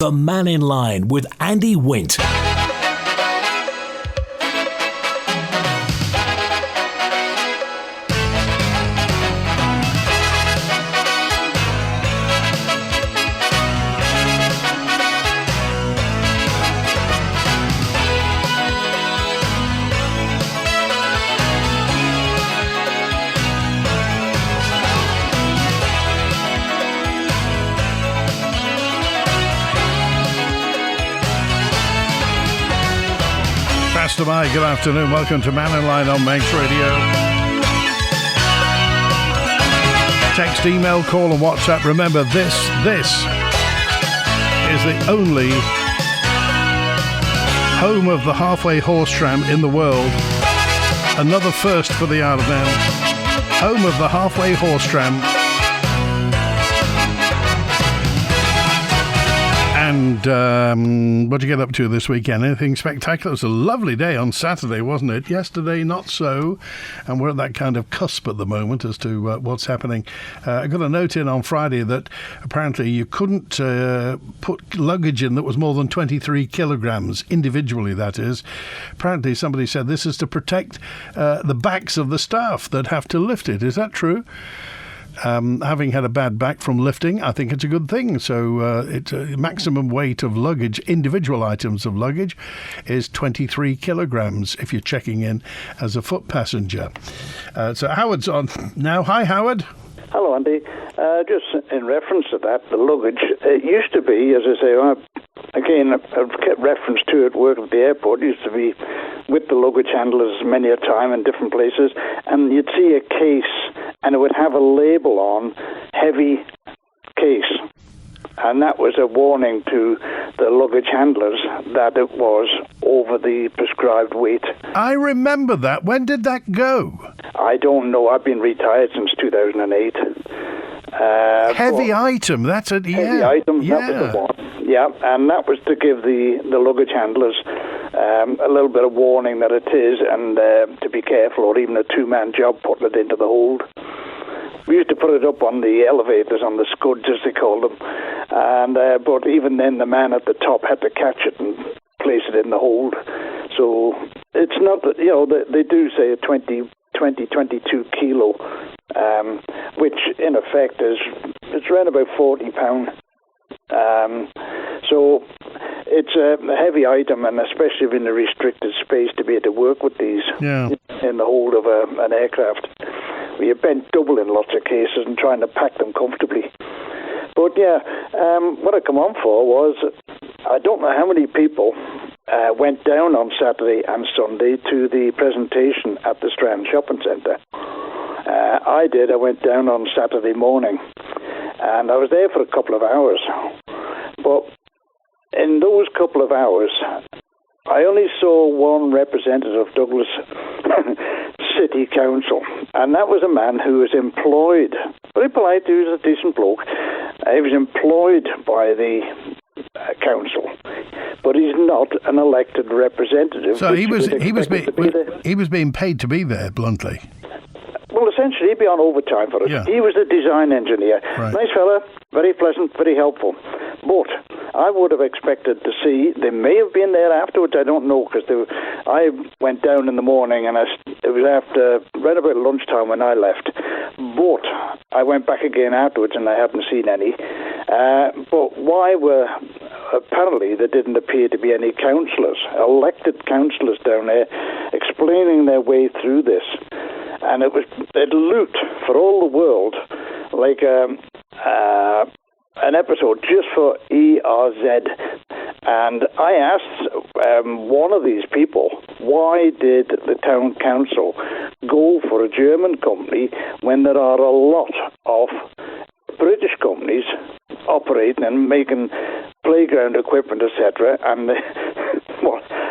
The Mannin Line with Andy Wint. Good afternoon. Welcome to Mannin Line on Manx Radio. Text, email, call and WhatsApp. Remember, this is the only home of the halfway horse tram in the world. Another first for the Isle of Man. Home of the halfway horse tram. And what did you get up to this weekend? Anything spectacular? It was a lovely day on Saturday, wasn't it? Yesterday, not so. And we're at that kind of cusp at the moment as to what's happening. I got a note in on Friday that apparently you couldn't put luggage in that was more than 23 kilograms, individually that is. Apparently somebody said this is to protect the backs of the staff that have to lift it. Is that true? Having had a bad back from lifting, I think it's a good thing. So it's a maximum weight of luggage, individual items of luggage, is 23 kilograms if you're checking in as a foot passenger. So Howard's on now. Hi, Howard. Hello, Andy. Just in reference to that, the luggage, it used to be, as I say, again, I've kept reference to it, work at the airport, it used to be with the luggage handlers many a time in different places, and you'd see a case, and it would have a label on, heavy case. And that was a warning to the luggage handlers that it was over the prescribed weight. I remember that. When did that go? I don't know. I've been retired since 2008. Heavy item. That's it. Heavy item. Yeah. That was the one. Yeah, and that was to give the luggage handlers a little bit of warning that it is, and to be careful, or even a two-man job putting it into the hold. We used to put it up on the elevators, on the scuds, as they call them. And but even then, the man at the top had to catch it and place it in the hold. So it's not that, they do say a 22 kilo, which in effect it's around about 40 pound. So it's a heavy item, and especially in a restricted space, to be able to work with these in the hold of an aircraft. You're bent double in lots of cases and trying to pack them comfortably. But what I come on for was, I don't know how many people went down on Saturday and Sunday to the presentation at the Strand Shopping Centre. I did. I went down on Saturday morning, and I was there for a couple of hours. But in those couple of hours, I only saw one representative of Douglas City Council, and that was a man who was employed, very polite, he was a decent bloke, he was employed by the council, but he's not an elected representative. So he was being paid to be there, bluntly. Well, essentially, he'd be on overtime for it. Yeah. He was the design engineer. Right. Nice fella, very pleasant, very helpful. But I would have expected to see, they may have been there afterwards, I don't know, because I went down in the morning, and it was after, right about lunchtime when I left. But I went back again afterwards, and I haven't seen any. But why apparently there didn't appear to be any councillors, elected councillors down there, explaining their way through this. And it looked, for all the world, like an episode just for ERZ. And I asked one of these people, why did the town council go for a German company when there are a lot of British companies operating and making playground equipment, etc. And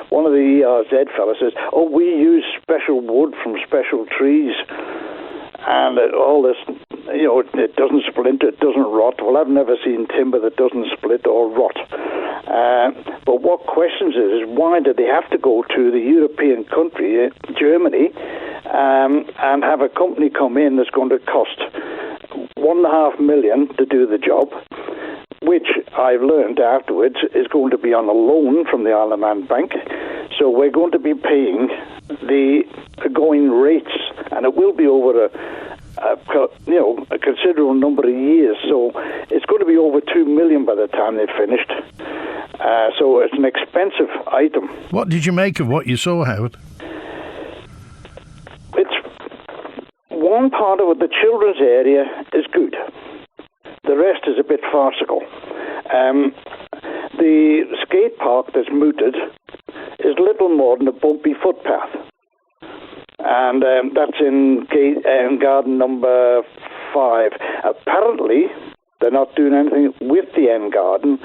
one of the ERZ fellas says, we use special wood from special trees. And all this, it doesn't splinter, it doesn't rot. Well, I've never seen timber that doesn't split or rot. But what questions is why did they have to go to the European country, Germany, and have a company come in that's going to cost $1.5 million to do the job, which I've learned afterwards, is going to be on a loan from the Isle of Man Bank. So we're going to be paying the going rates, and it will be over a considerable number of years. So it's going to be over $2 million by the time they're finished. So it's an expensive item. What did you make of what you saw, Howard? One part of it, the children's area, is good. The rest is a bit farcical. The skate park that's mooted is little more than a bumpy footpath. And that's in garden number 5. Apparently, they're not doing anything with the end garden.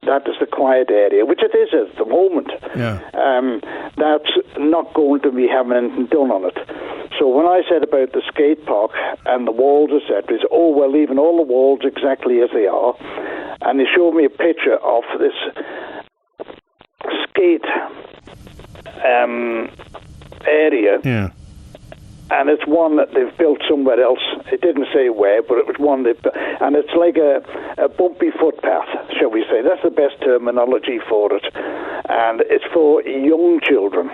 That is the quiet area, which it is at the moment. Yeah. That's not going to be having anything done on it. So when I said about the skate park and the walls, etc., is, we're leaving all the walls exactly as they are. And they showed me a picture of this skate area. Yeah. And it's one that they've built somewhere else. It didn't say where, but it was one they've built. And it's like a bumpy footpath, shall we say. That's the best terminology for it. And it's for young children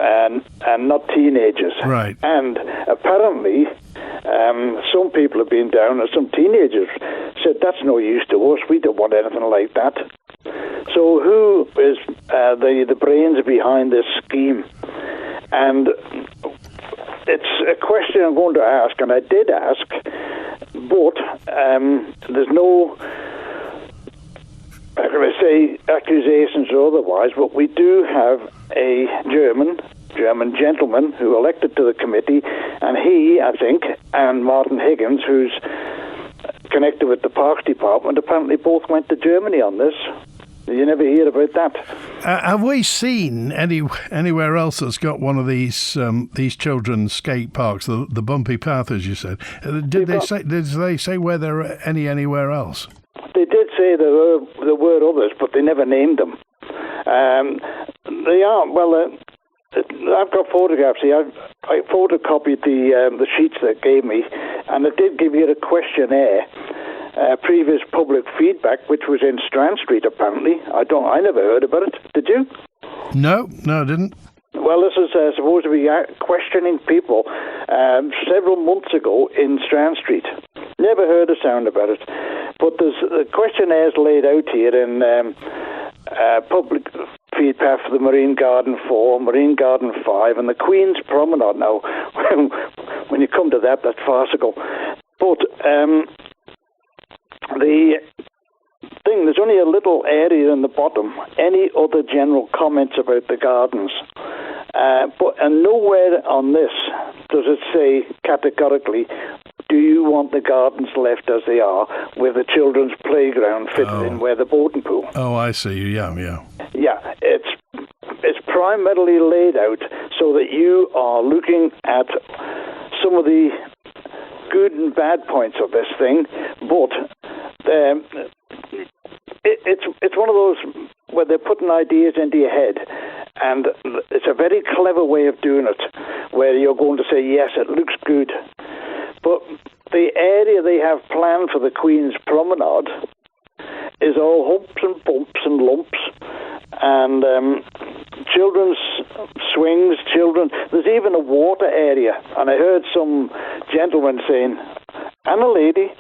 and not teenagers. Right. And apparently, some people have been down, and some teenagers said, that's no use to us. We don't want anything like that. So who is the brains behind this scheme? And it's a question I'm going to ask, and I did ask, but there's no, how can I say, accusations or otherwise, but we do have a German gentleman who elected to the committee, and he, I think, and Martin Higgins, who's connected with the Parks Department, apparently both went to Germany on this. You never hear about that. Have we seen anywhere else that's got one of these children's skate parks, the bumpy path, as you said? Did they say where there are anywhere else? They did say there were others, but they never named them. They are I've got photographs here. I photocopied the sheets they gave me, and it did give you a questionnaire. Previous public feedback, which was in Strand Street, apparently. I never heard about it. Did you? No, I didn't. Well, this is supposed to be questioning people several months ago in Strand Street. Never heard a sound about it. But there's the questionnaires laid out here in public feedback for the Marine Garden 4, Marine Garden 5, and the Queen's Promenade. Now, when you come to that, that's farcical. But the thing, there's only a little area in the bottom. Any other general comments about the gardens? And nowhere on this does it say categorically, do you want the gardens left as they are, with the children's playground fitted in where the boating pool? Oh, I see. Yeah. Yeah, it's primarily laid out so that you are looking at some of the good and bad points of this thing, but it's one of those where they're putting ideas into your head, and it's a very clever way of doing it, where you're going to say, yes, it looks good. But the area they have planned for the Queen's Promenade is all humps and bumps and lumps, and children's swings, there's even a water area. And I heard some gentleman saying, and a lady,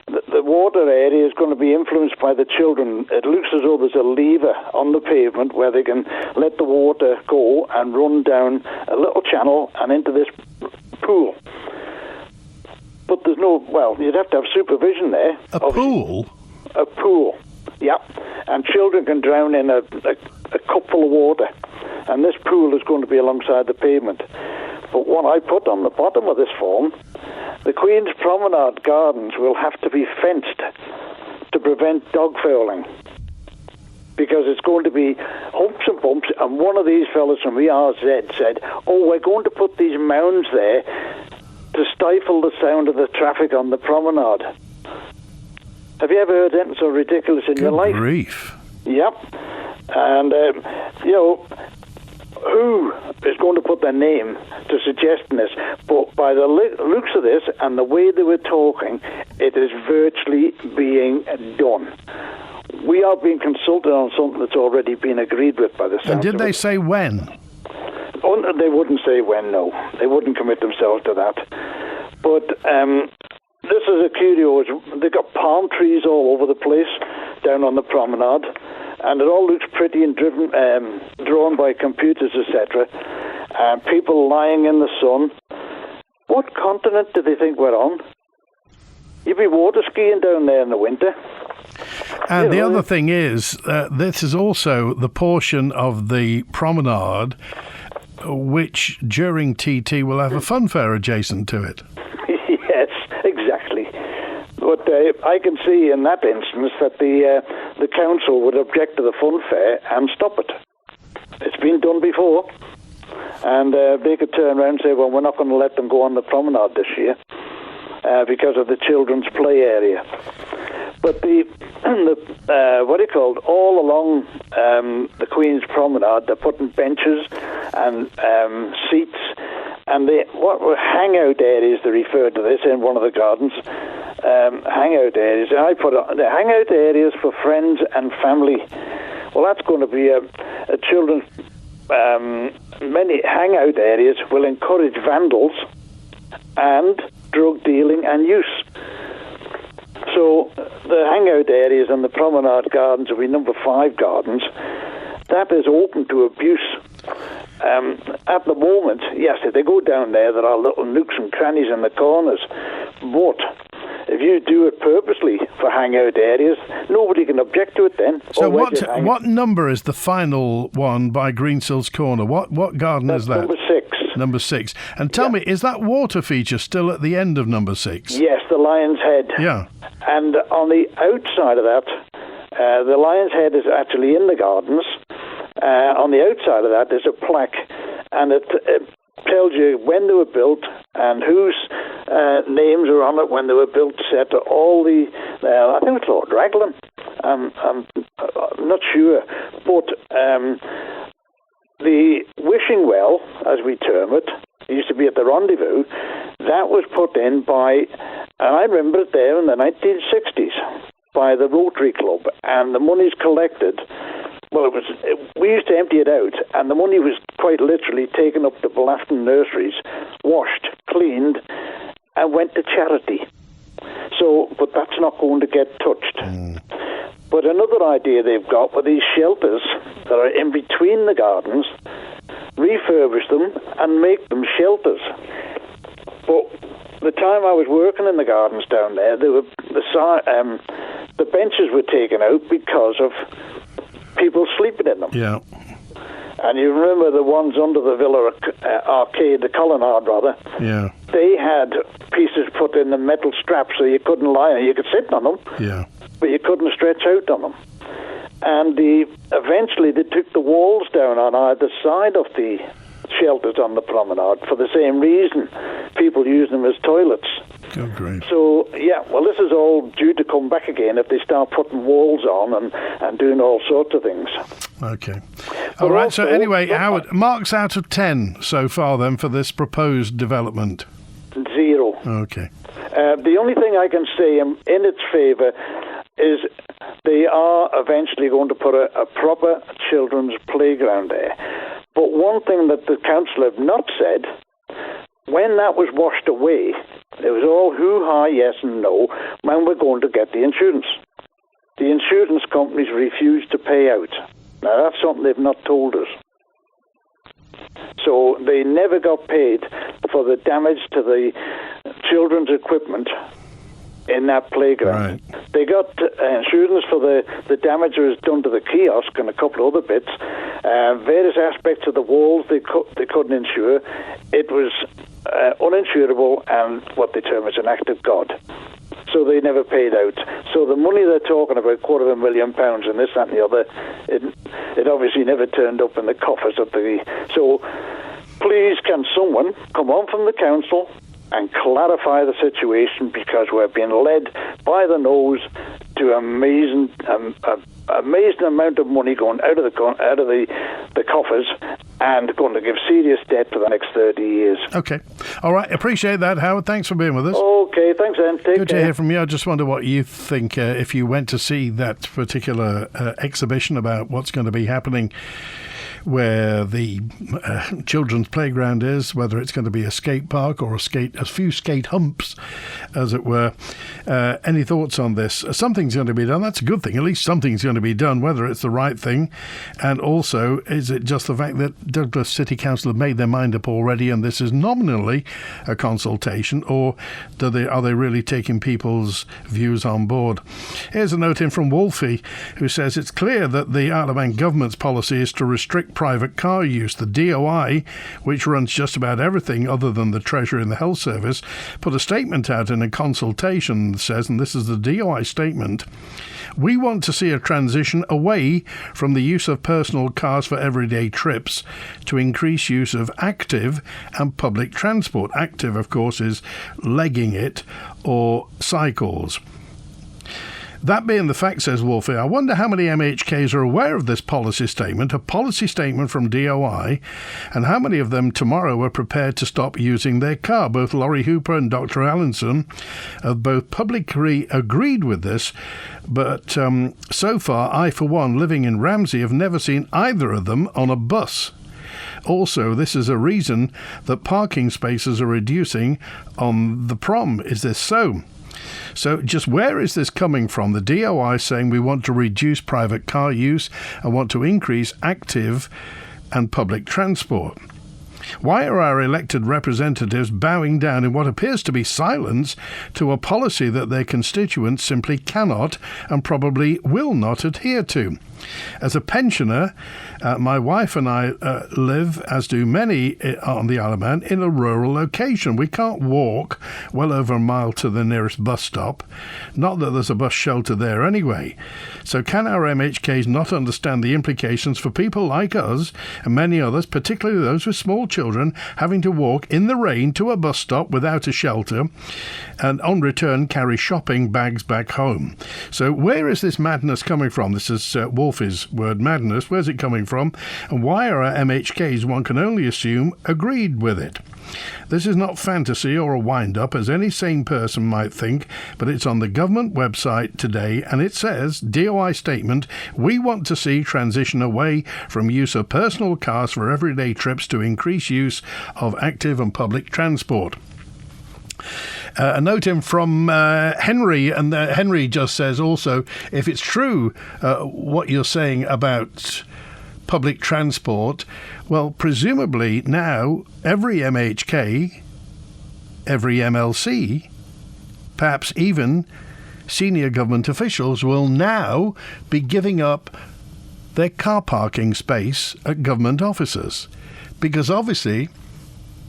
the water area is going to be influenced by the children. It looks as though there's a lever on the pavement where they can let the water go and run down a little channel and into this pool. But there's you'd have to have supervision there. A pool? A pool, yeah. And children can drown in a cup full of water. And this pool is going to be alongside the pavement. But what I put on the bottom of this form, the Queen's Promenade Gardens will have to be fenced to prevent dog fouling, because it's going to be humps and bumps. And one of these fellas from ERZ said, we're going to put these mounds there to stifle the sound of the traffic on the promenade. Have you ever heard anything so ridiculous in your life? Grief. Yep. And, who is going to put their name to suggesting this, but by the looks of this and the way they were talking, it is virtually being done. We are being consulted on something that's already been agreed with by the South. And did they say when? Oh, they wouldn't say when, no. They wouldn't commit themselves to that. But this is a curio. They've got palm trees all over the place down on the promenade, and it all looks pretty and drawn by computers, etc. People lying in the sun. What continent do they think we're on? You'd be water skiing down there in the winter. And the other thing is, this is also the portion of the promenade which during TT will have a fun fair adjacent to it. Yes, exactly. But I can see in that instance that the council would object to the fun fair and stop it. It's been done before. And they could turn around and say, well, we're not going to let them go on the promenade this year because of the children's play area. But all along the Queen's Promenade, they're putting benches and seats, and what were hangout areas, they referred to this in one of the gardens, hangout areas. And I put the hangout areas for friends and family. Well, that's going to be a children's, many hangout areas will encourage vandals and drug dealing and use. So the hangout areas and the promenade gardens will be number 5 gardens. That is open to abuse. At the moment, yes, if they go down there are little nooks and crannies in the corners. But if you do it purposely for hangout areas, nobody can object to it then. So what number is the final one by Greensills Corner? What garden is that? Number 6. Number 6. And tell me, is that water feature still at the end of number 6? Yes, the Lion's Head. Yeah. And on the outside of that, the Lion's Head is actually in the gardens. On the outside of that, there's a plaque, and it tells you when they were built and whose names are on it when they were built, etc. All the, I think it's Lord Raglan. I'm not sure, but the wishing well, as we term it, used to be at the Rendezvous. That was put in by, and I remember it there in the 1960s, by the Rotary Club, and the money's collected. Well, we used to empty it out, and the money was quite literally taken up to Blafton nurseries, washed, cleaned, and went to charity. So, but that's not going to get touched. But another idea they've got were these shelters that are in between the gardens, refurbish them and make them shelters. But the time I was working in the gardens down there, the benches were taken out because of people sleeping in them. Yeah. And you remember the ones under the Villa Arcade, the Colonnade rather. Yeah. They had pieces put in the metal straps so you couldn't lie on. You could sit on them. Yeah. But you couldn't stretch out on them. And eventually they took the walls down on either side of the shelters on the promenade for the same reason. People use them as toilets. Oh, great. So, yeah, well, this is all due to come back again if they start putting walls on and doing all sorts of things. Okay. All right, so anyway, Howard, marks out of 10 so far then for this proposed development? 0. Okay. The only thing I can say in its favour is they are eventually going to put a proper children's playground there. But one thing that the council have not said, when that was washed away, it was all hoo-ha, yes and no, when we're going to get the insurance. The insurance companies refused to pay out. Now, that's something they've not told us. So they never got paid for the damage to the children's equipment in that playground. Right. They got insurance for the damage that was done to the kiosk and a couple of other bits. Various aspects of the walls they couldn't insure. It was uninsurable and what they term as an act of God. So they never paid out. So the money they're talking about, £250,000 and this, that and the other, it obviously never turned up in the coffers of the... So please can someone come on from the council and clarify the situation, because we're being led by the nose to amazing amount of money going out of the coffers, and going to give serious debt for the next 30 years. Okay. All right. Appreciate that, Howard. Thanks for being with us. Okay. Thanks, Anne. Take care. Good to hear from you. I just wonder what you think if you went to see that particular exhibition about what's going to be happening where the children's playground is, whether it's going to be a skate park or a few skate humps, as it were. Any thoughts on this? Something's going to be done. That's a good thing. At least something's going to be done, whether it's the right thing. And also, is it just the fact that Douglas City Council have made their mind up already and this is nominally a consultation, or are they really taking people's views on board? Here's a note in from Wolfie, who says it's clear that the Isle of Man government's policy is to restrict private car use. The DOI, which runs just about everything other than the Treasury and the Health Service, put a statement out in a consultation that says, and this is the DOI statement, we want to see a transition away from the use of personal cars for everyday trips to increase use of active and public transport. Active, of course, is legging it or cycles. That being the fact, says Wolfie, I wonder how many MHKs are aware of this policy statement, a policy statement from DOI, and how many of them tomorrow are prepared to stop using their car. Both Laurie Hooper and Dr. Allinson have both publicly agreed with this, but so far, I, for one, living in Ramsey, have never seen either of them on a bus. Also, this is a reason that parking spaces are reducing on the prom. Is this so? So just where is this coming from? The DOI saying we want to reduce private car use and want to increase active and public transport. Why are our elected representatives bowing down in what appears to be silence to a policy that their constituents simply cannot and probably will not adhere to? As a pensioner, my wife and I live, as do many on the Isle of Man, in a rural location. We can't walk well over a mile to the nearest bus stop. Not that there's a bus shelter there anyway. So can our MHKs not understand the implications for people like us and many others, particularly those with small children, having to walk in the rain to a bus stop without a shelter and on return carry shopping bags back home? So where is this madness coming from? This is Wolfie's word, madness. Where's it coming from? And why are our MHKs, one can only assume, agreed with it? This is not fantasy or a wind-up, as any sane person might think, but it's on the government website today, and it says, DOI statement, we want to see transition away from use of personal cars for everyday trips to increase use of active and public transport. A note in from Henry, and Henry just says also, if it's true what you're saying about public transport, well, presumably now every MHK, every MLC, perhaps even senior government officials will now be giving up their car parking space at government offices. Because obviously,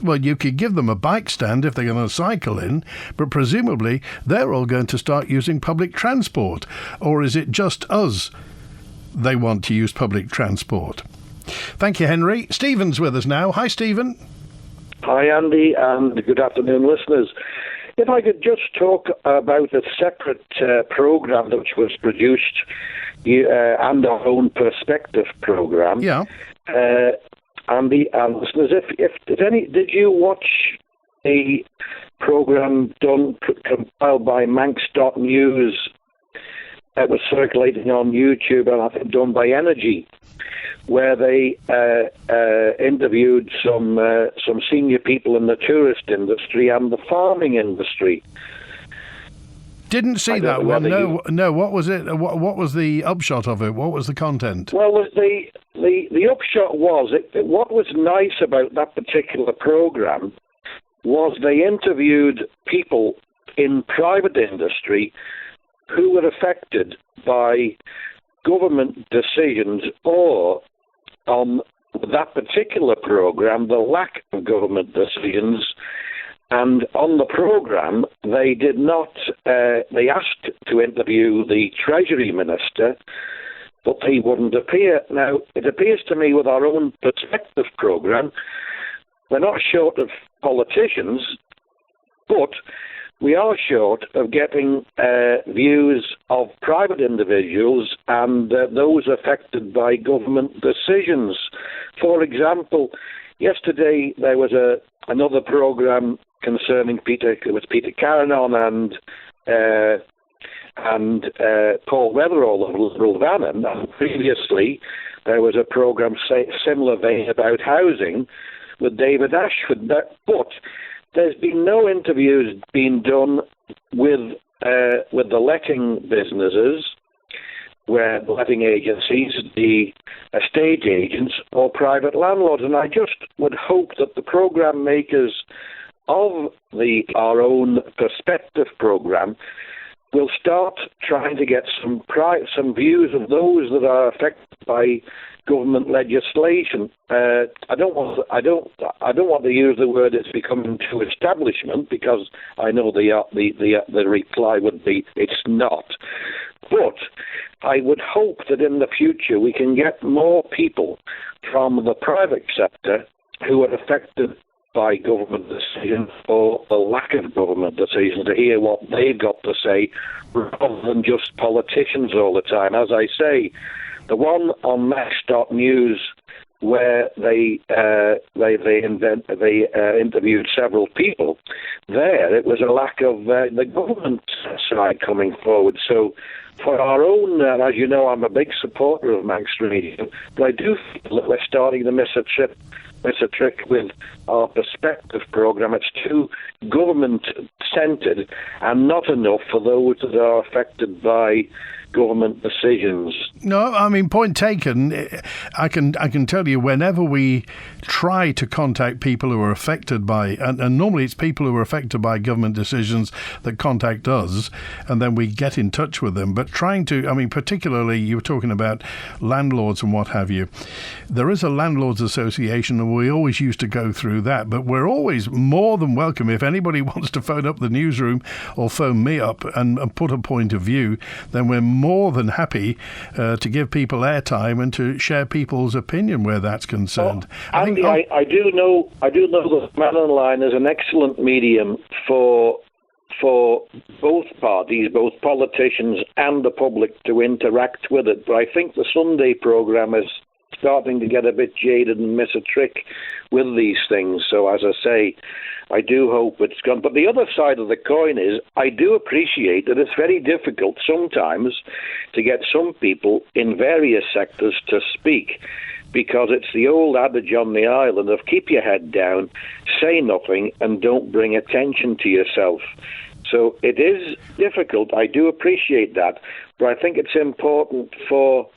well, you could give them a bike stand if they're going to cycle in, but presumably they're all going to start using public transport. Or is it just us they want to use public transport? Thank you, Henry. Stephen's with us now. Hi, Stephen. Hi, Andy, and good afternoon, listeners. If I could just talk about a separate programme which was produced, and our own perspective programme. Yeah. Andy and listeners, did you watch the programme compiled by Manx.news that was circulating on YouTube, and I think done by Energy, where they interviewed some senior people in the tourist industry and the farming industry? Didn't see that one. No. What was it? What was the upshot of it? What was the content? Well, the upshot was what was nice about that particular program was they interviewed people in private industry who were affected by government decisions, or on that particular program, the lack of government decisions. And on the program, they did not, they asked to interview the Treasury Minister, but he wouldn't appear. Now, it appears to me with our own perspective program, we're not short of politicians, but we are short of getting views of private individuals and those affected by government decisions. For example, yesterday there was another programme concerning Peter Caranon and Paul Weatherall of Liberal Mannin, and previously there was a programme similar vein about housing with David Ashford. But there's been no interviews being done with the letting businesses, where the letting agencies, the estate agents, or private landlords. And I just would hope that the programme makers of our own Perspective programme will start trying to get some views of those that are affected by government legislation. I don't want to use the word "it's becoming too establishment," because I know the reply would be it's not. But I would hope that in the future we can get more people from the private sector who are affected by government decisions or the lack of government decisions to hear what they've got to say, rather than just politicians all the time. As I say, the one on Max.News where they interviewed several people, there it was a lack of the government side coming forward. So for our own, as you know, I'm a big supporter of Manx Radio, but I do feel that we're starting to miss a trick with our Perspective programme. It's too government-centred and not enough for those that are affected by government decisions. No, I mean, point taken. I can tell you, whenever we try to contact people who are affected by, and normally it's people who are affected by government decisions that contact us, and then we get in touch with them. But trying to, I mean, particularly you were talking about landlords and what have you. There is a landlords association, and we always used to go through that. But we're always more than welcome if anybody wants to phone up the newsroom or phone me up and put a point of view. Then we're more than happy to give people airtime and to share people's opinion where that's concerned. Andy, I do know that Mannin Line is an excellent medium for both parties, both politicians and the public, to interact with it. But I think the Sunday programme is starting to get a bit jaded and miss a trick with these things. So, as I say, I do hope it's gone. But the other side of the coin is, I do appreciate that it's very difficult sometimes to get some people in various sectors to speak, because it's the old adage on the island of keep your head down, say nothing, and don't bring attention to yourself. So it is difficult. I do appreciate that, but I think it's important for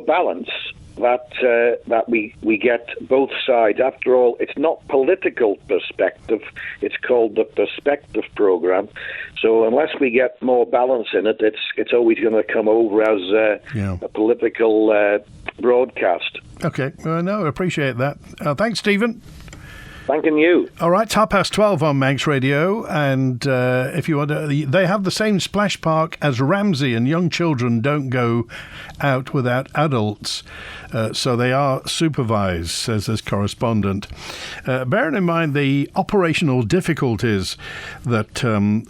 balance that we get both sides. After all, it's not political perspective. It's called the Perspective programme. So unless we get more balance in it, it's always going to come over as a political broadcast. Okay. No, I appreciate that. Thanks, Stephen. Thanking you. All right, it's 12:30 on Manx Radio, and if you want to, they have the same splash park as Ramsey, and young children don't go out without adults, so they are supervised, says this correspondent. Bearing in mind the operational difficulties that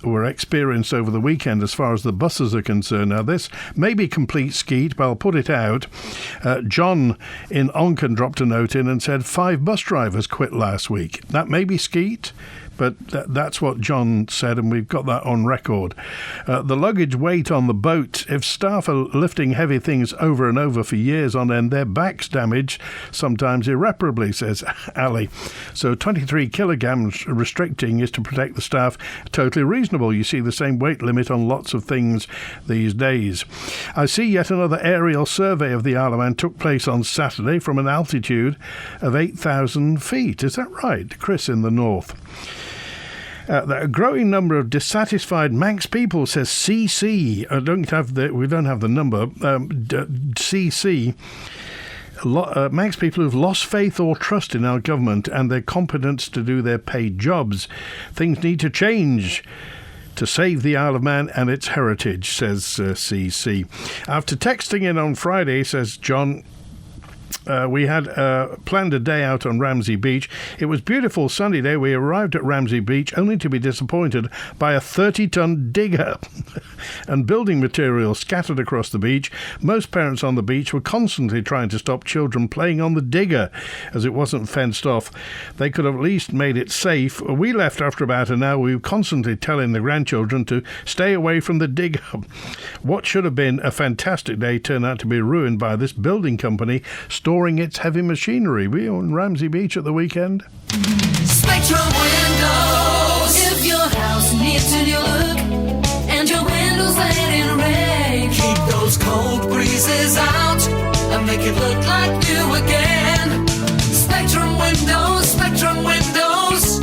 were experienced over the weekend as far as the buses are concerned. Now, this may be complete skeet, but I'll put it out. John in Onken dropped a note in and said 5 bus drivers quit last week. That may be skeet, but that's what John said, and we've got that on record. The luggage weight on the boat, if staff are lifting heavy things over and over for years on end, their backs damaged, sometimes irreparably, says Ali. So 23 kilograms restricting is to protect the staff. Totally reasonable. You see the same weight limit on lots of things these days. I see yet another aerial survey of the Isle of Man took place on Saturday from an altitude of 8,000 feet. Is that right? Chris in the north. A growing number of dissatisfied Manx people, says CC. We don't have the number. CC. Manx people who've lost faith or trust in our government and their competence to do their paid jobs. Things need to change to save the Isle of Man and its heritage, says CC. After texting in on Friday, says John, We had planned a day out on Ramsey Beach. It was beautiful sunny day. We arrived at Ramsey Beach only to be disappointed by a 30-ton digger and building materials scattered across the beach. Most parents on the beach were constantly trying to stop children playing on the digger as it wasn't fenced off. They could have at least made it safe. We left after about an hour. We were constantly telling the grandchildren to stay away from the digger. What should have been a fantastic day turned out to be ruined by this building company storing its heavy machinery. We were on Ramsey Beach at the weekend. Spectrum Windows. If your house needs a new look and your windows let in rain, keep those cold breezes out and make it look like new again. Spectrum Windows, Spectrum Windows.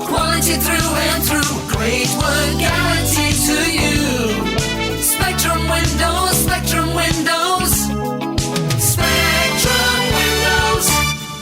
Quality through and through. Great work guaranteed to you. Spectrum Windows, Spectrum Windows.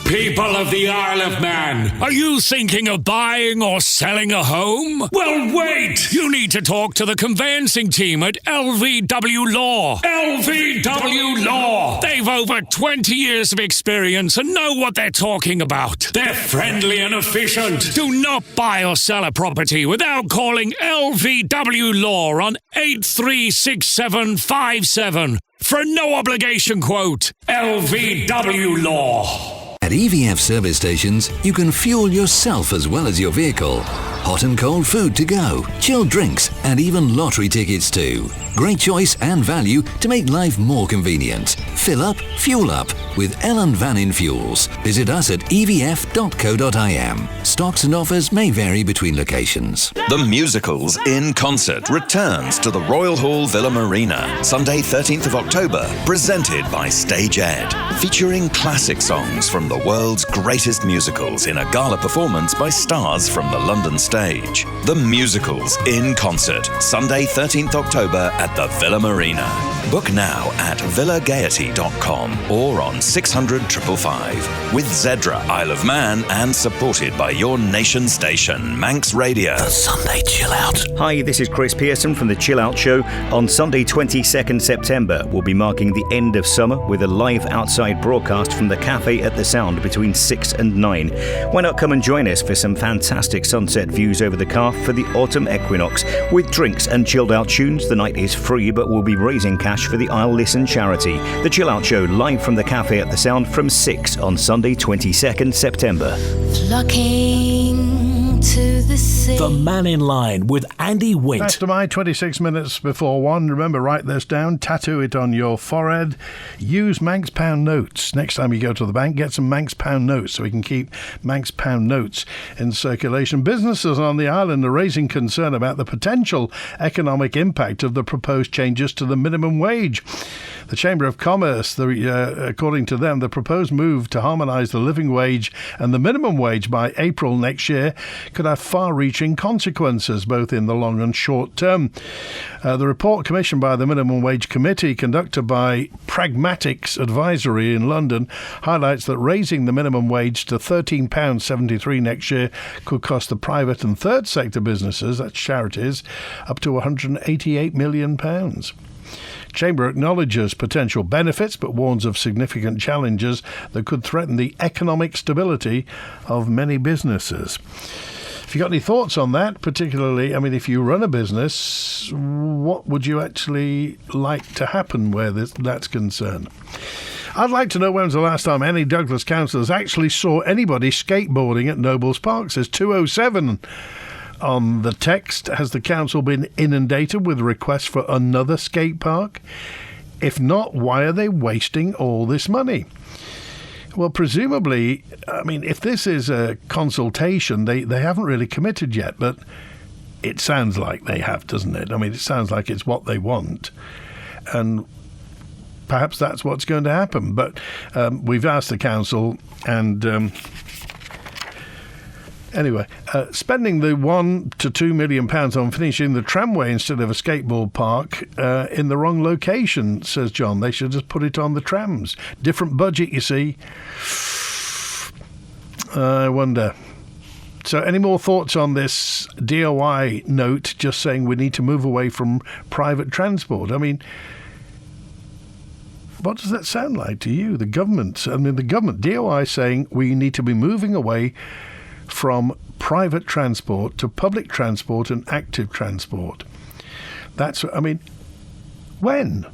People of the Isle of Man, are you thinking of buying or selling a home? Well, wait! You need to talk to the conveyancing team at LVW Law. LVW Law! They've over 20 years of experience and know what they're talking about. They're friendly and efficient. Do not buy or sell a property without calling LVW Law on 836757 for a no-obligation quote. LVW Law. At EVF service stations, you can fuel yourself as well as your vehicle. Hot and cold food to go, chilled drinks, and even lottery tickets too. Great choice and value to make life more convenient. Fill up, fuel up with Ellen Vannin Fuels. Visit us at evf.co.im. Stocks and offers may vary between locations. The Musicals in Concert returns to the Royal Hall Villa Marina, Sunday 13th of October, presented by Stage Ed, featuring classic songs from the world's greatest musicals in a gala performance by stars from the London stage. The Musicals in Concert, Sunday 13th October at the Villa Marina. Book now at villagaiety.com or on 600 555 with Zedra Isle of Man and supported by your nation station, Manx Radio. The Sunday Chill Out. Hi, this is Chris Pearson from The Chill Out Show. On Sunday 22nd September, we'll be marking the end of summer with a live outside broadcast from the Cafe at the Sound between 6 and 9. Why not come and join us for some fantastic sunset views over the Calf for the autumn equinox with drinks and chilled out tunes. The night is free, but we'll be raising cash for the I'll Listen charity. The Chill Out Show live from the Cafe at the Sound from 6 on Sunday 22nd September. Flocking to the sea. The Mannin Line with Andy Wint. That's to my 26 minutes before 1. Remember, write this down, tattoo it on your forehead. Use Manx pound notes. Next time you go to the bank, get some Manx pound notes so we can keep Manx pound notes in circulation. Businesses on the island are raising concern about the potential economic impact of the proposed changes to the minimum wage. The Chamber of Commerce, according to them, the proposed move to harmonise the living wage and the minimum wage by April next year could have far-reaching consequences, both in the long and short term. The report commissioned by the Minimum Wage Committee, conducted by Pragmatics Advisory in London, highlights that raising the minimum wage to £13.73 next year could cost the private and third sector businesses, that's charities, up to £188 million. Chamber acknowledges potential benefits but warns of significant challenges that could threaten the economic stability of many businesses. If you got any thoughts on that, particularly, I mean, if you run a business, what would you actually like to happen where that's concerned? I'd like to know when was the last time any Douglas councillors actually saw anybody skateboarding at Nobles Park. Says 207 on the text. Has the council been inundated with requests for another skate park? If not, why are they wasting all this money? Well, presumably, I mean, if this is a consultation, they haven't really committed yet, but it sounds like they have, doesn't it? I mean, it sounds like it's what they want, and perhaps that's what's going to happen. But we've asked the council, and anyway, spending the £1 to £2 million on finishing the tramway instead of a skateboard park in the wrong location, says John. They should just put it on the trams. Different budget, you see. I wonder. So any more thoughts on this DOI note just saying we need to move away from private transport? I mean, What does that sound like to you? The government, DOI saying we need to be moving away from private transport to public transport and active transport. When?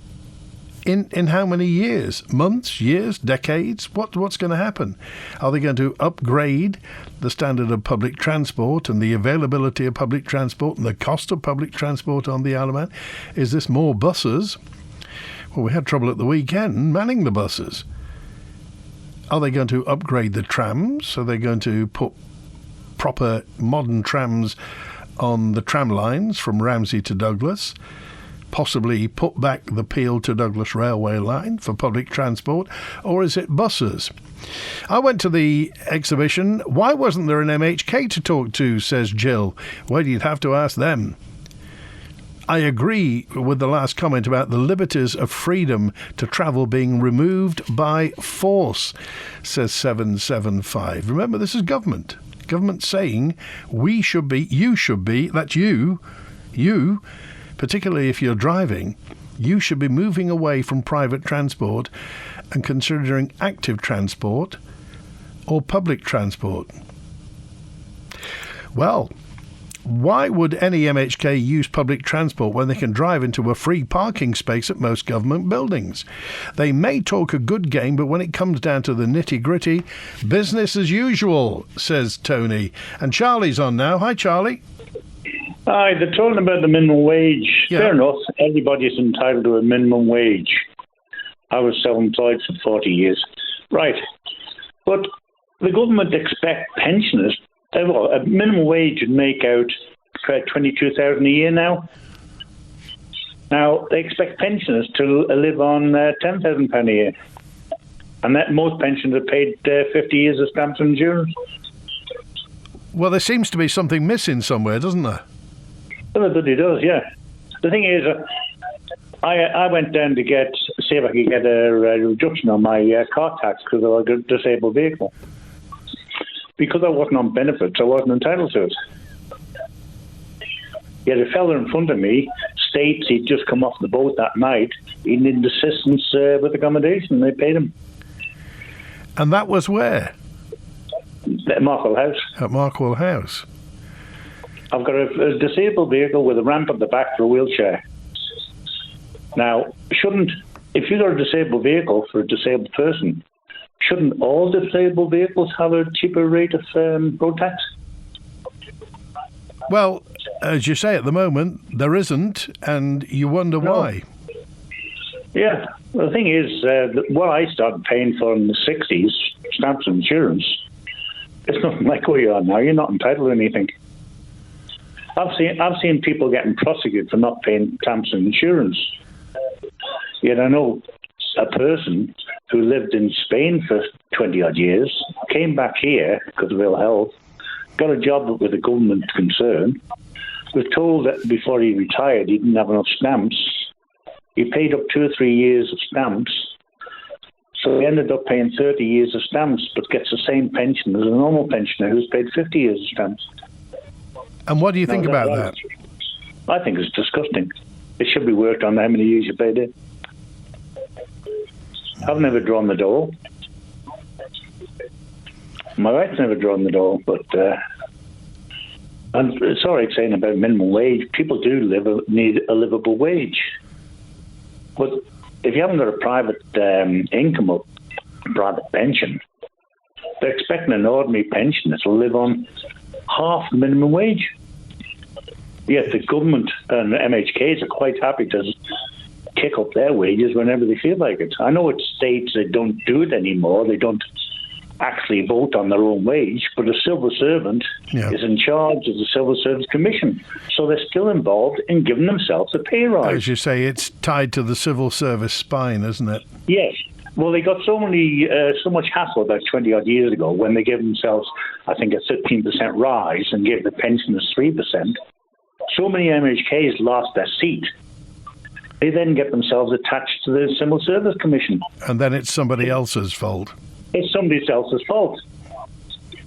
In how many years? Months, years, decades? What's going to happen? Are they going to upgrade the standard of public transport and the availability of public transport and the cost of public transport on the Isle of Man? Is this more buses? Well, we had trouble at the weekend manning the buses. Are they going to upgrade the trams? Are they going to put proper modern trams on the tram lines from Ramsey to Douglas? Possibly put back the Peel to Douglas railway line for public transport? Or is it buses? I went to the exhibition. Why wasn't there an MHK to talk to, says Jill. Well, you'd have to ask them. I agree with the last comment about the liberties of freedom to travel being removed by force, says 775. Remember, this is government. Government saying we should be, you should be, that's you, particularly if you're driving, you should be moving away from private transport and considering active transport or public transport. Well, why would any MHK use public transport when they can drive into a free parking space at most government buildings? They may talk a good game, but when it comes down to the nitty-gritty, business as usual, says Tony. And Charlie's on now. Hi, Charlie. Hi, they're talking about the minimum wage. Yeah. Fair enough. Everybody's entitled to a minimum wage. I was self-employed for 40 years. Right. But the government expect pensioners, a minimum wage would make out $22,000 a year now. Now, they expect pensioners to live on £10,000 a year. And that most pensioners are paid 50 years of stamps and insurance. Well, there seems to be something missing somewhere, doesn't there? Well, it does, yeah. The thing is, I went down to see if I could get a reduction on my car tax because I had a disabled vehicle. Because I wasn't on benefits, I wasn't entitled to it. Yet a fella in front of me states he'd just come off the boat that night. He needed assistance with accommodation. They paid him. And that was where? At Markwell House. At Markwell House. I've got a disabled vehicle with a ramp at the back for a wheelchair. Now, if you've got a disabled vehicle for a disabled person, shouldn't all disabled vehicles have a cheaper rate of road tax? Well, as you say, at the moment, there isn't, and you wonder why. Yeah. Well, the thing is, what I started paying for in the 60s, stamps and insurance, it's nothing like where you are now. You're not entitled to anything. I've seen people getting prosecuted for not paying stamps and insurance. Yet I know a person who lived in Spain for 20-odd years, came back here because of ill health, got a job with a government concern, was told that before he retired he didn't have enough stamps. He paid up 2 or 3 years of stamps, so he ended up paying 30 years of stamps, but gets the same pension as a normal pensioner who's paid 50 years of stamps. And what do you think about that? I think it's disgusting. It should be worked on how many years you paid in. I've never drawn the dole. My wife's never drawn the dole, but I'm sorry saying about minimum wage. People do need a livable wage. But if you haven't got a private income or private pension, they're expecting an ordinary pensioner to live on half the minimum wage. Yet the government and MHKs are quite happy to kick up their wages whenever they feel like it. I know it states they don't do it anymore. They don't actually vote on their own wage, but a civil servant is in charge of the Civil Service Commission. So they're still involved in giving themselves a pay rise. As you say, it's tied to the civil service spine, isn't it? Yes. Well, they got so much hassle about 20-odd years ago when they gave themselves, I think, a 15% rise and gave the pensioners 3%. So many MHKs lost their seat. They then get themselves attached to the Civil Service Commission. And then it's somebody else's fault. It's somebody else's fault.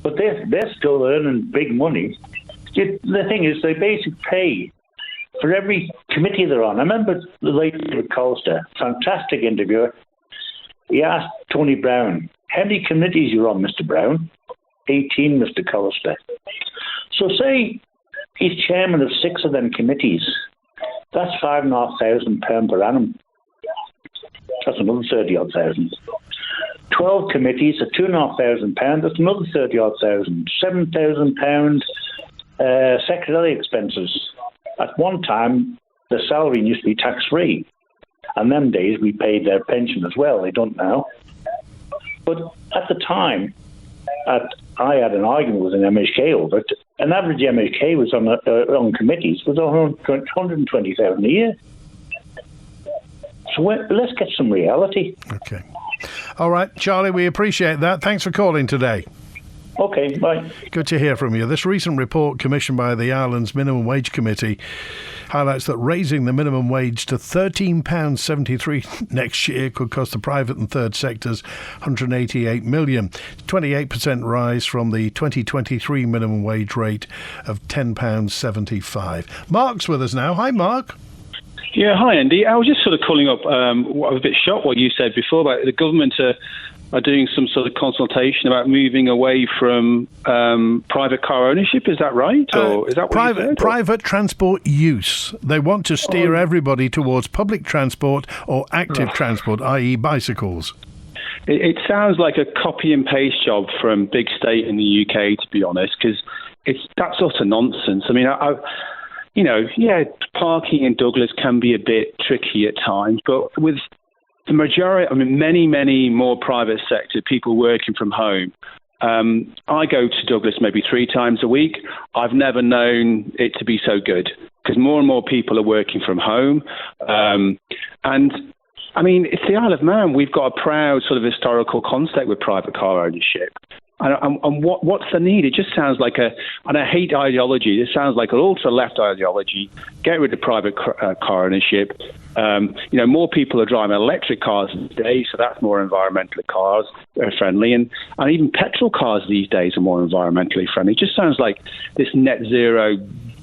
But they're still earning big money. The thing is, they basically pay for every committee they're on. I remember the late David Colster, fantastic interviewer. he asked Tony Brown, how many committees you on, Mr. Brown? 18, Mr. Collister. So say he's chairman of 6 of them committees. That's £5,500 per annum. That's another 30-odd thousand. 12 committees at £2,500. That's another 30-odd thousand. £7,000 secretary expenses. At one time, the salary used to be tax-free. And them days, we paid their pension as well. They don't now. But at the time, I had an argument with an MHK over it. An average MHK was on committees was 120,000 a year. So let's get some reality. Okay. All right, Charlie, we appreciate that. Thanks for calling today. Okay, bye. Good to hear from you. This recent report commissioned by the Ireland's Minimum Wage Committee highlights that raising the minimum wage to £13.73 next year could cost the private and third sectors $188 million. 28% rise from the 2023 minimum wage rate of £10.75. Mark's with us now. Hi, Mark. Yeah, hi, Andy. I was just sort of calling up. I was a bit shocked what you said before about the government are doing some sort of consultation about moving away from private car ownership. Is that right? Or is that what private transport use? They want to steer everybody towards public transport or active transport, i.e. bicycles. It sounds like a copy and paste job from big state in the UK, to be honest, because that sort of nonsense. I mean, parking in Douglas can be a bit tricky at times, but with the majority, many more private sector people working from home. I go to Douglas maybe 3 times a week. I've never known it to be so good because more and more people are working from home. It's the Isle of Man. We've got a proud sort of historical concept with private car ownership. And what's the need? It just sounds like and I hate ideology. It sounds like an ultra-left ideology. Get rid of private car ownership. More people are driving electric cars today, so that's more environmentally friendly. And even petrol cars these days are more environmentally friendly. It just sounds like this net zero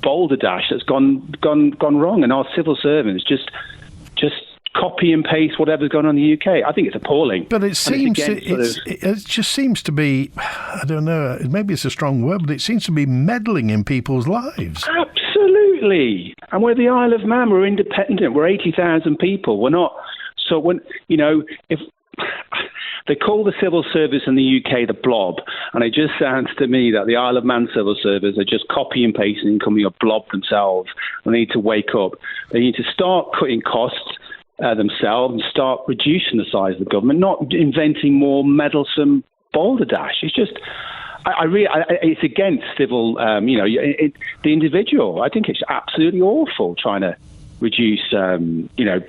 boulder dash that's gone wrong, and our civil servants just copy and paste whatever's going on in the UK. I think it's appalling. But it seems it just seems to be, I don't know, maybe it's a strong word, but it sees to be meddling in people's lives. Absolutely. And we're the Isle of Man. We're independent. We're 80,000 people. We're not. So if they call the civil service in the UK the blob, and it just sounds to me that the Isle of Man civil service are just copy and pasting and becoming a blob themselves. They need to wake up. They need to start cutting costs themselves and start reducing the size of the government, not inventing more meddlesome boulder dash. It's just, it's against civil, the individual. I think it's absolutely awful trying to reduce,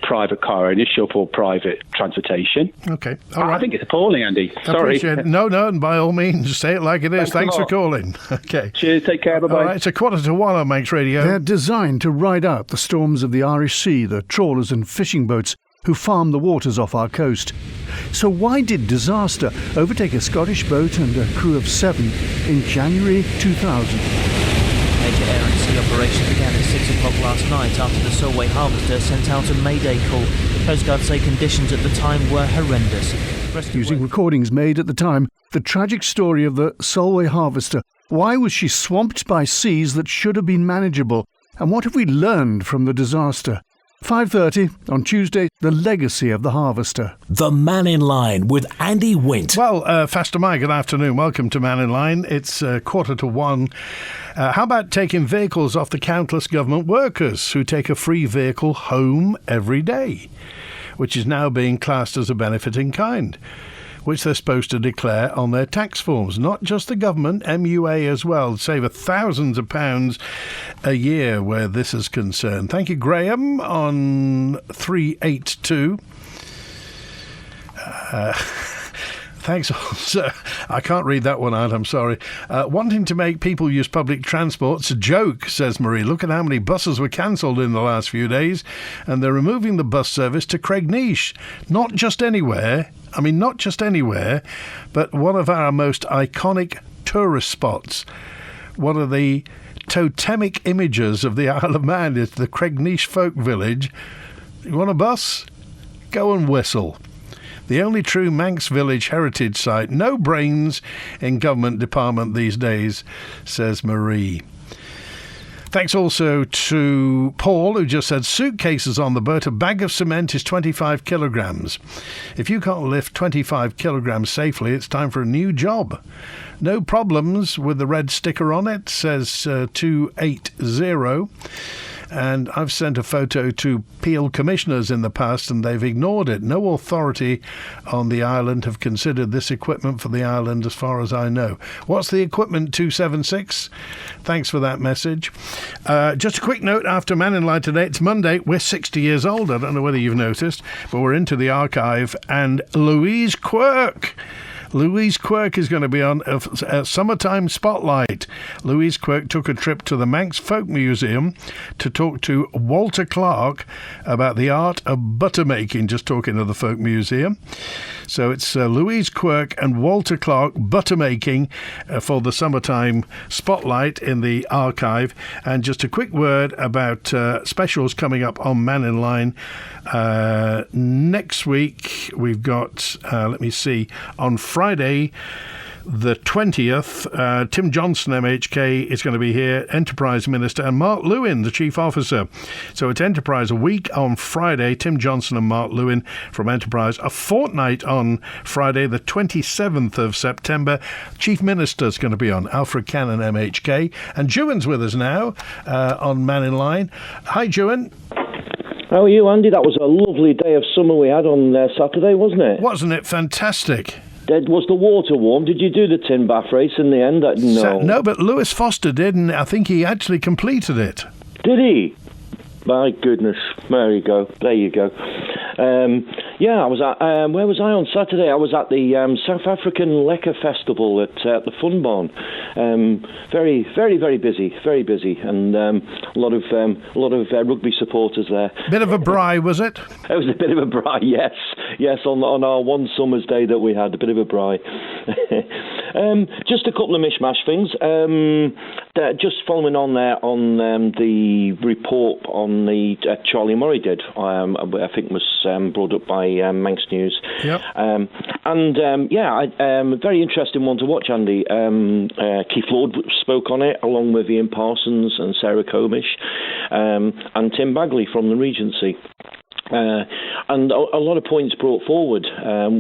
private car ownership or private transportation. Okay, all right. I think it's appalling, Andy. Sorry. No, and by all means, say it like it is. Thanks for calling. Okay. Cheers, take care, bye-bye. All right, it's 1:45 on Manx Radio. They're designed to ride out the storms of the Irish Sea, the trawlers and fishing boats who farm the waters off our coast. So why did disaster overtake a Scottish boat and a crew of 7 in January 2000? Major air and sea operation began at 6 o'clock last night after the Solway harvester sent out a mayday call. Coast Guard say conditions at the time were horrendous. Using recordings made at the time, the tragic story of the Solway harvester. Why was she swamped by seas that should have been manageable? And what have we learned from the disaster? 5:30 on Tuesday, the legacy of the harvester. The Mannin Line with Andy Wint. Well, Faster Mike, good afternoon. Welcome to Mannin Line. It's 1:45. How about taking vehicles off the countless government workers who take a free vehicle home every day, which is now being classed as a benefit in kind, which they're supposed to declare on their tax forms. Not just the government, MUA as well, save thousands of pounds a year where this is concerned. Thank you, Graham, on 382. Thanks, sir. I can't read that one out, I'm sorry. Wanting to make people use public transport's a joke, says Marie. Look at how many buses were cancelled in the last few days, and they're removing the bus service to Cregneash. Not just anywhere, but one of our most iconic tourist spots. One of the totemic images of the Isle of Man is the Cregneash folk village. You want a bus? Go and whistle. The only true Manx Village heritage site. No brains in government department these days, says Marie. Thanks also to Paul, who just said, suitcases on the boat. A bag of cement is 25 kilograms. If you can't lift 25 kilograms safely, it's time for a new job. No problems with the red sticker on it, says 280. And I've sent a photo to Peel commissioners in the past and they've ignored it. No authority on the island have considered this equipment for the island as far as I know. What's the equipment, 276? Thanks for that message. Just a quick note after Mannin Line today. It's Monday. We're 60 years old. I don't know whether you've noticed, but we're into the archive. And Louise Quirk is going to be on a summertime spotlight. Louise Quirk took a trip to the Manx Folk Museum to talk to Walter Clark about the art of butter making, just talking of the Folk Museum. So it's Louise Quirk and Walter Clark butter making for the summertime spotlight in the archive. And just a quick word about specials coming up on Mannin Line. Next week we've got, on Friday the 20th, Tim Johnson, MHK, is going to be here, Enterprise Minister, and Mark Lewin, the Chief Officer. So it's Enterprise a week on Friday, Tim Johnson and Mark Lewin from Enterprise. A fortnight on Friday, the 27th of September. Chief Minister's going to be on, Alfred Cannon, MHK. And Juan's with us now on Mannin Line. Hi, Juan. How are you, Andy? That was a lovely day of summer we had on Saturday, wasn't it? Wasn't it fantastic? Was the water warm? Did you do the tin bath race in the end? No. No, but Lewis Foster did, and I think he actually completed it. Did he? My goodness. There you go. I was at, where was I on Saturday? I was at the South African Lekker Festival at the Fun Barn. Very, very, very busy, and a lot of rugby supporters there. Bit of a braai, was it? It was a bit of a braai, yes. On our one summer's day that we had, a bit of a braai. Just a couple of mishmash things. Just following on there on the report on the Charlie Murray did, I think was brought up by Manx News. Yep. Very interesting one to watch, Andy. Keith Lord spoke on it, along with Ian Parsons and Sarah Comish, and Tim Bagley from the Regency. And a lot of points brought forward,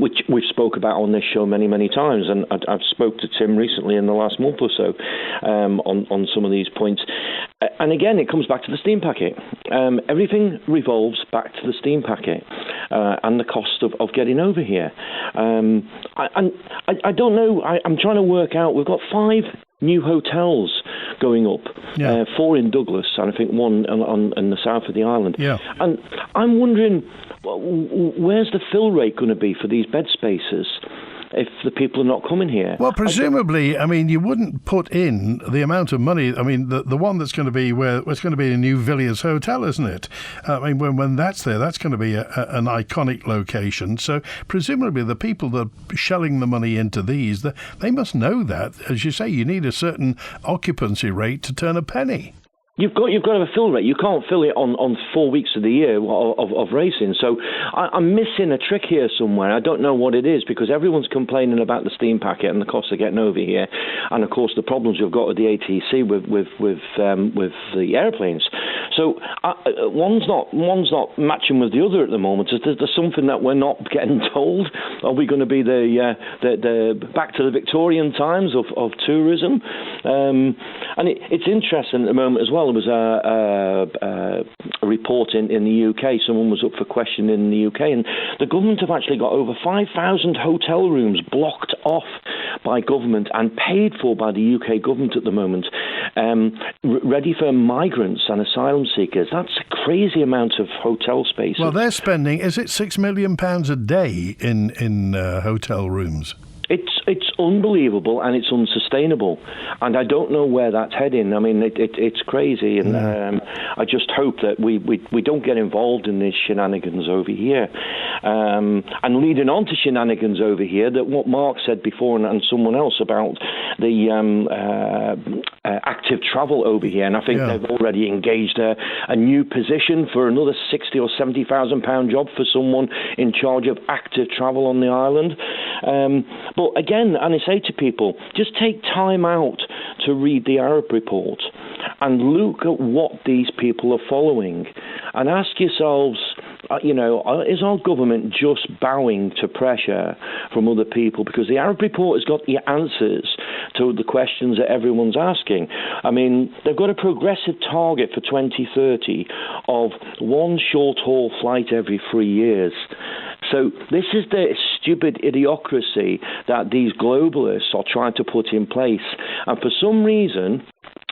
which we've spoke about on this show many, many times. And I've spoke to Tim recently in the last month or so on some of these points. And again, it comes back to the steam packet. Everything revolves back to the steam packet and the cost of getting over here. I don't know. I'm trying to work out. We've got 5 new hotels going up, 4 in Douglas, and I think 1 in the south of the island. Yeah. And I'm wondering, where's the fill rate going to be for these bed spaces if the people are not coming here? Well, presumably, you wouldn't put in the amount of money. The one that's going to be it's going to be a new Villiers Hotel, isn't it? When that's there, that's going to be an iconic location. So presumably the people that are shelling the money into these, they must know that. As you say, you need a certain occupancy rate to turn a penny. You've got to have a fill rate. You can't fill it on 4 weeks of the year of racing. So I'm missing a trick here somewhere. I don't know what it is, because everyone's complaining about the steam packet and the costs of getting over here, and of course the problems we've got with the ATC with the airplanes. So one's not matching with the other at the moment. There's something that we're not getting told. Are we going to be the back to the Victorian times of tourism? And it's interesting at the moment as well. There was a report in the UK. Someone was up for question in the UK, and the government have actually got over 5,000 hotel rooms blocked off by government and paid for by the UK government at the moment, ready for migrants and asylum seekers. That's a crazy amount of hotel space. Well, they're spending, is it £6 million a day in hotel rooms? It's it's unbelievable and it's unsustainable, and I don't know where that's heading. I mean, it's crazy, and I just hope that we don't get involved in these shenanigans over here. And leading on to shenanigans over here, that what Mark said before and someone else about the active travel over here, and I think they've already engaged a new position for another £60,000 or £70,000 job for someone in charge of active travel on the island. But again, and I say to people, just take time out to read the Arab report and look at what these people are following, and ask yourselves, is our government just bowing to pressure from other people? Because the Arab report has got the answers to the questions that everyone's asking. I mean, they've got a progressive target for 2030 of one short-haul flight every 3 years. So this is the stupid idiocracy that these globalists are trying to put in place. And for some reason,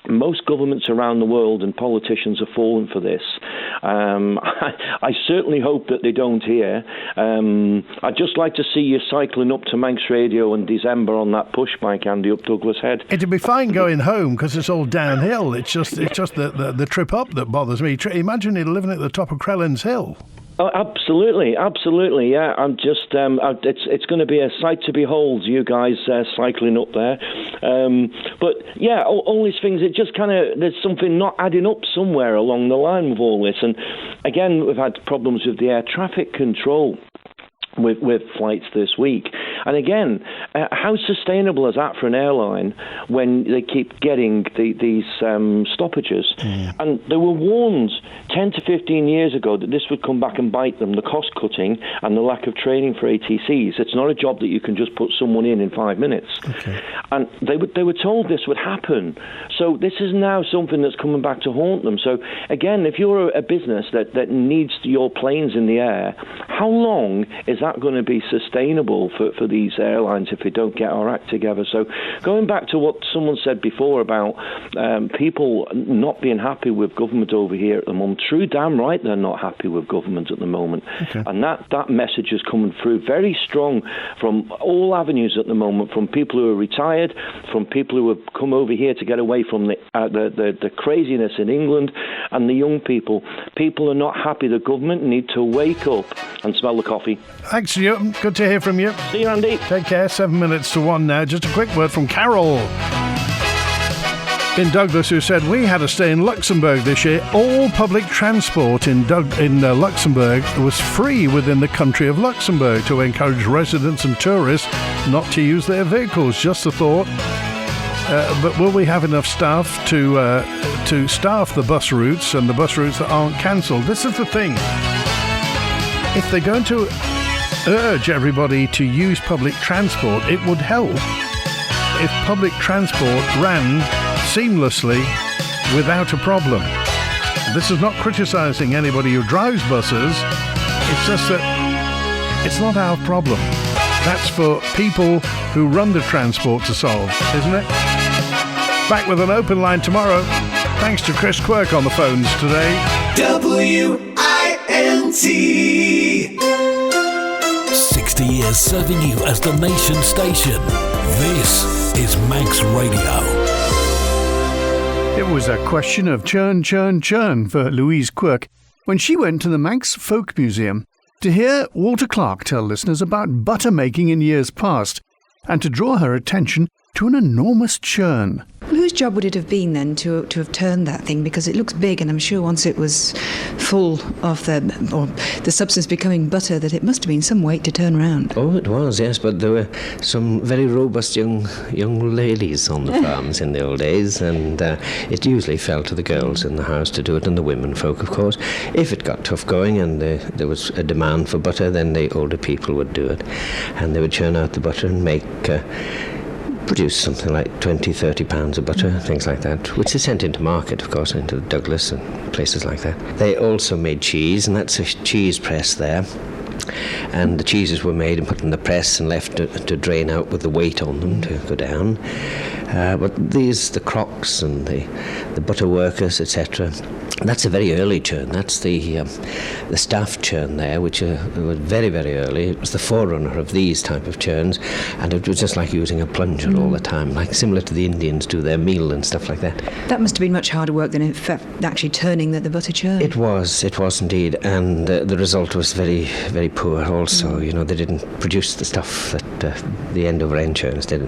most governments around the world and politicians have fallen for this. I certainly hope that they don't here. I'd just like to see you cycling up to Manx Radio in December on that push bike, Andy, up Douglas Head. It'd be fine going home because it's all downhill. It's just the trip up that bothers me. Imagine you're living at the top of Crellin's Hill. Oh, absolutely, yeah. I'm just, it's going to be a sight to behold, you guys cycling up there. But yeah, all these things, it just kind of, there's something not adding up somewhere along the line with all this. And again, we've had problems with the air traffic control with flights this week. And again, how sustainable is that for an airline when they keep getting these stoppages? And they were warned 10 to 15 years ago that this would come back and bite them, the cost cutting and the lack of training for ATCs. It's not a job that you can just put someone in 5 minutes. Okay. And they were told this would happen. So this is now something that's coming back to haunt them. So again, if you're a business that needs your planes in the air, how long is that going to be sustainable for these airlines if they don't get our act together? So going back to what someone said before about people not being happy with government over here at the moment, true damn right they're not happy with government at the moment. Okay. And that message is coming through very strong from all avenues at the moment, from people who are retired, from people who have come over here to get away from the craziness in England, and the young people. People are not happy. The government need to wake up and smell the coffee. Thanks, Newton. Good to hear from you. See you, Andy. Take care. 7 minutes to 1 now. Just a quick word from Carol in Douglas, who said, we had a stay in Luxembourg this year. All public transport in Luxembourg was free within the country of Luxembourg to encourage residents and tourists not to use their vehicles. Just a thought. But will we have enough staff to staff the bus routes and the bus routes that aren't cancelled? This is the thing. If they're going to urge everybody to use public transport, it would help if public transport ran seamlessly without a problem. This is not criticising anybody who drives buses. It's just that it's not our problem. That's for people who run the transport to solve, isn't it? Back with an open line tomorrow. Thanks to Chris Quirk on the phones today. WINT. 60 years serving you as the nation station. This is Manx Radio. It was a question of churn, churn, churn for Louise Quirk when she went to the Manx Folk Museum to hear Walter Clark tell listeners about butter making in years past and to draw her attention to an enormous churn. Whose job would it have been then to have turned that thing? Because it looks big, and I'm sure once it was full of the substance becoming butter, that it must have been some weight to turn around. Oh, it was, yes, but there were some very robust young ladies on the farms in the old days, and it usually fell to the girls in the house to do it, and the women folk, of course. If it got tough going and there was a demand for butter, then the older people would do it, and they would churn out the butter and produce something like 20-30 pounds of butter, things like that, which is sent into market, of course, into Douglas and places like that. They also made cheese, and that's a cheese press there. And the cheeses were made and put in the press and left to drain out with the weight on them to go down. But the crocks and the butter workers, etc., That's a very early churn. That's the staff churn there, which was very, very early. It was the forerunner of these type of churns, and it was just like using a plunger all the time, like similar to the Indians do their meal and stuff like that. That must have been much harder work than actually turning the butter churn. It was indeed, and the result was very, very poor also. You know, they didn't produce the stuff that the end-over-end churns did.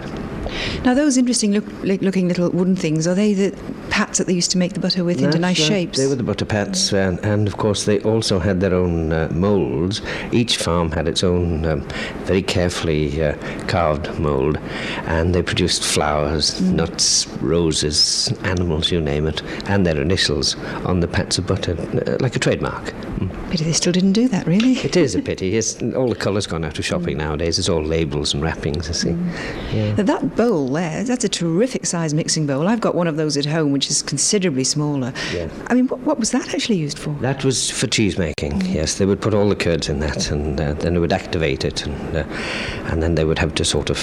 Now, those interesting looking little wooden things, are they the pats that they used to make the butter with into nice shapes? They were the butter pats, and of course they also had their own moulds. Each farm had its own very carefully carved mould, and they produced flowers, nuts, roses, animals, you name it, and their initials on the pats of butter, like a trademark. Pity they still didn't do that, really. It is a pity. All the colours gone out of shopping nowadays. It's all labels and wrappings, you see. Yeah. Now, that bowl there, that's a terrific size mixing bowl. I've got one of those at home, which is considerably smaller. Yeah. I mean, what was that actually used for? That was for cheese making, yes. They would put all the curds in that, and then they would activate it, and then they would have to sort of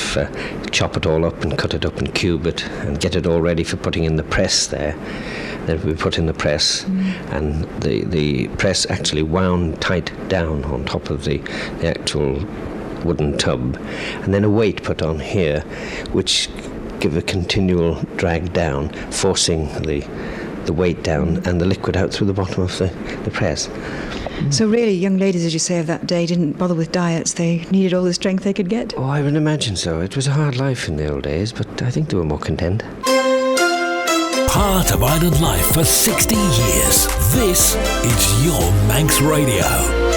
chop it all up and cut it up and cube it and get it all ready for putting in the press there. That we put in the press, and the press actually wound tight down on top of the actual wooden tub, and then a weight put on here which give a continual drag down, forcing the weight down and the liquid out through the bottom of the press. So really, young ladies, as you say, of that day didn't bother with diets. They needed all the strength they could get. Oh, I would imagine so. It was a hard life in the old days, but I think they were more content. Part of island life for 60 years. This is your Manx Radio.